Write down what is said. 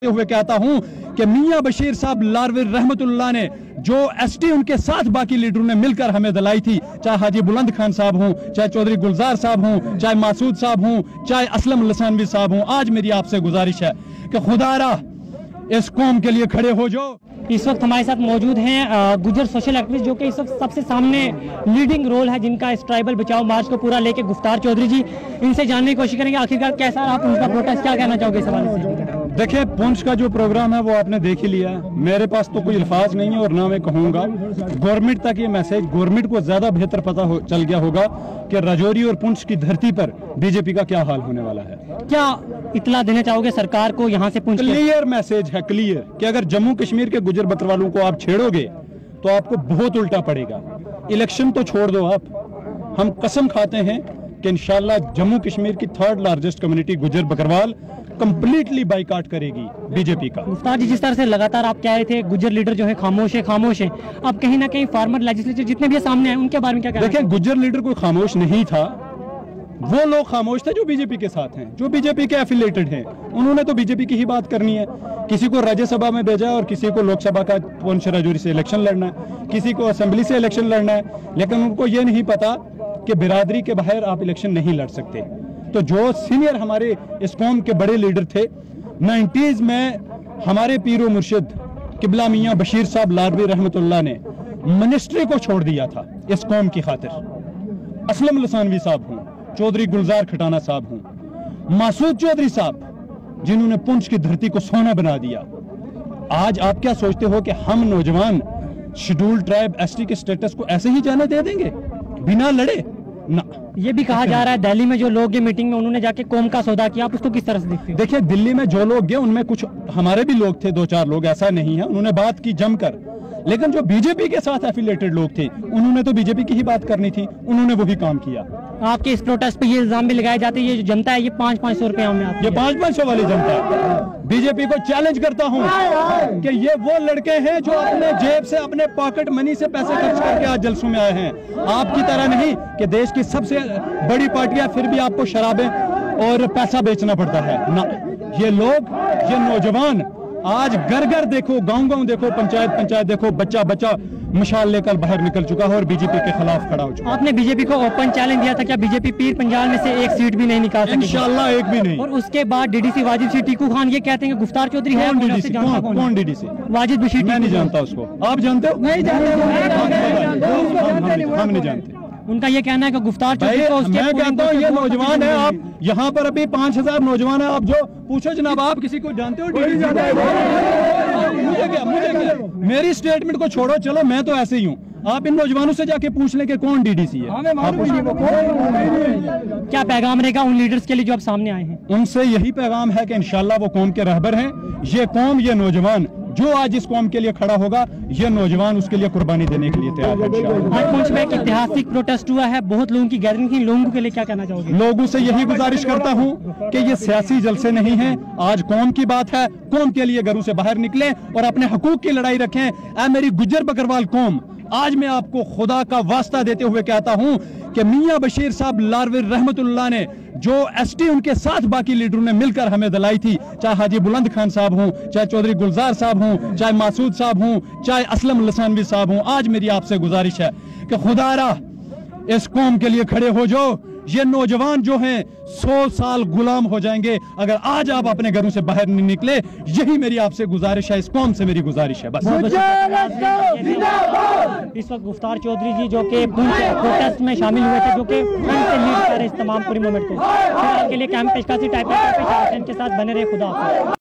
हुए कहता हूं कि मियां बशीर साहब लारविर रहमतुल्लाह ने जो एसटी उनके साथ बाकी लीडरों ने मिलकर हमें दिलाई थी, चाहे हाजी बुलंद खान साहब हों, चाहे चौधरी गुलजार साहब हों, चाहे मासूद साहब हों, चाहे असलम लसानवी साहब हों, आज मेरी आपसे गुजारिश है कि खुदारा इस कौम के लिए खड़े हो जाओ। इस वक्त हमारे साथ मौजूद हैं गुजर सोशल एक्टिविस्ट जो कि इस वक्त सबसे सामने लीडिंग रोल है जिनका इस ट्राइबल बचाओ मार्च को पूरा लेके गुफ्तार चौधरी जी, इनसे जानने की कोशिश करेंगे आखिरकार कैसा आप उनका प्रोटेस्ट क्या कहना चाहोगे इस हवाले से। देखिए, पुंछ का जो प्रोग्राम है वो आपने देख ही लिया है, मेरे पास तो कोई अल्फाज नहीं है और ना मैं कहूँगा। गवर्नमेंट तक ये मैसेज, गवर्नमेंट को ज्यादा बेहतर पता चल गया होगा कि राजौरी और पुंछ की धरती पर बीजेपी का क्या हाल होने वाला है। क्या इतला देना चाहोगे सरकार को यहाँ से पुंछ? क्लियर मैसेज है, क्लियर, कि अगर जम्मू कश्मीर के गुजर बकरवालों को आप छेड़ोगे तो आपको बहुत उल्टा पड़ेगा। इलेक्शन तो छोड़ दो आप, हम कसम खाते हैं कि इंशाल्लाह जम्मू कश्मीर की 3rd लार्जेस्ट कम्युनिटी गुजर बकरवाल कंप्लीटली बाइकाट करेगी बीजेपी का। गुफ्तार जी, जिस तरह से लगातार आप कह रहे थे गुजर लीडर जो है खामोश है, अब कहीं ना कहीं फार्मर लेजिस्लेचर जितने भी सामने आए उनके बारे में क्या कहना? देखिए, गुजर लीडर कोई खामोश नहीं था, वो लोग खामोश थे जो बीजेपी के साथ हैं, जो बीजेपी के एफिलेटेड हैं। उन्होंने तो बीजेपी की ही बात करनी है। किसी को राज्यसभा में भेजा और किसी को लोकसभा का पुंछ राजौरी से इलेक्शन लड़ना है, किसी को असेंबली से इलेक्शन लड़ना है, लेकिन उनको ये नहीं पता कि बिरादरी के बाहर आप इलेक्शन नहीं लड़ सकते। तो जो सीनियर हमारे इस कौम के बड़े लीडर थे 90s में, हमारे पीरो मुर्शिद किबला मियां बशीर साहब लारवी रहमतुल्लाह ने मिनिस्ट्री को छोड़ दिया था इस कौम की खातिर। असलम लसानवी साहब हूँ, चौधरी गुलजार खटाना साहब हूँ, मासूद चौधरी साहब जिन्होंने पुंछ की धरती को सोना बना दिया। आज आप क्या सोचते हो कि हम नौजवान शेड्यूल्ड ट्राइब एसटी के स्टेटस को ऐसे ही जाने दे देंगे बिना लड़े? ना। ये भी कहा जा रहा है दिल्ली में जो लोग ये मीटिंग में उन्होंने जाके कौम का सौदा किया, आप उसको किस तरह से देखते हैं? देखिए, दिल्ली में जो लोग गए उनमें कुछ हमारे भी लोग थे, 2-4 लोग, ऐसा नहीं है, उन्होंने बात की जमकर। लेकिन जो बीजेपी के साथ एफिलेटेड लोग थे उन्होंने तो बीजेपी की ही बात करनी थी, उन्होंने वही काम किया। आपके इस प्रोटेस्ट पे ये इल्जाम भी लगाए जाते हैं ये जो जनता है ये 500-500 रुपए में, ये 500 वाली जनता है। बीजेपी को चैलेंज करता हूं कि ये वो लड़के हैं जो अपने जेब से, अपने पॉकेट मनी से पैसे खर्च करके आज जलसों में आए हैं। आपकी तरह नहीं कि देश की सबसे बड़ी पार्टियां फिर भी आपको शराबें और पैसा बेचना पड़ता है ना। ये लोग, ये नौजवान आज घर घर देखो, गांव गांव देखो, पंचायत पंचायत देखो, बच्चा बच्चा मशाल लेकर बाहर निकल चुका है और बीजेपी के खिलाफ खड़ा हो चुका है। आपने बीजेपी को ओपन चैलेंज दिया था, क्या बीजेपी पीर पंजाल में से एक सीट भी नहीं निकाल सकी? इंशाल्लाह एक भी नहीं। और उसके बाद डीडीसी वाजिद बशीर टीकू खान ये कहते हैं कि गुफ्तार चौधरी है। कौन डीडीसी? कौन डीडीसी? वाजिद बशीर। मैं नहीं जानता उसको, आप जानते हो? नहीं जानते। हम नहीं जानते। उनका ये कहना है कि गुफ्तार चौधरी को मैं कहता हूँ ये नौजवान है, आप यहाँ पर अभी 5000 नौजवान है, आप जो पूछो जनाब, आप किसी को जानते हो? मुझे क्या, मेरी स्टेटमेंट को छोड़ो, चलो मैं तो ऐसे ही हूँ। आप इन नौजवानों से जाके पूछ लें कि कौन डीडीसी है। क्या पैगाम रहेगा उन लीडर्स के लिए जो अब सामने आए हैं? उनसे यही पैगाम है कि इंशाल्लाह वो कौम के रहबर हैं। ये कौम, ये नौजवान जो आज इस कौम के लिए खड़ा होगा, ये नौजवान उसके लिए कुर्बानी देने के लिए तैयार है। आज पुंछ में एक ऐतिहासिक प्रोटेस्ट हुआ है, बहुत लोगों की गैदरिंग थी, लोगों के लिए क्या कहना चाहोगे? लोगों से यही गुजारिश करता हूँ कि ये सियासी जलसे नहीं है, आज कौम की बात है। कौम के लिए घरों से बाहर निकलें और अपने हकूक की लड़ाई रखें। ऐ मेरी गुजर बकरवाल कौम, आज मैं आपको खुदा का वास्ता देते हुए कहता हूं कि मियां बशीर साहब लारविर रहमतुल्लाह ने जो एसटी उनके साथ बाकी लीडरों ने मिलकर हमें दिलाई थी, चाहे हाजी बुलंद खान साहब हों, चाहे चौधरी गुलजार साहब हों, चाहे मासूद साहब हों, चाहे असलम लसानवी साहब हों, आज मेरी आपसे गुजारिश है कि खुदारा इस कौम के लिए खड़े हो जाओ। ये नौजवान जो हैं 100 साल गुलाम हो जाएंगे अगर आज आप अपने घरों से बाहर नहीं निकले। यही मेरी आपसे गुजारिश है, इस कौम से मेरी गुजारिश है बस। इस वक्त गुफ्तार चौधरी जी जो कि प्रोटेस्ट में शामिल हुए थे, जो कि फ्रंट से लीड कर रहे इस तमाम पूरी मूवमेंट को, फिलहाल के लिए कैंप पेशकासी टाइप के साथ बने रहे। खुदा हाफिज़।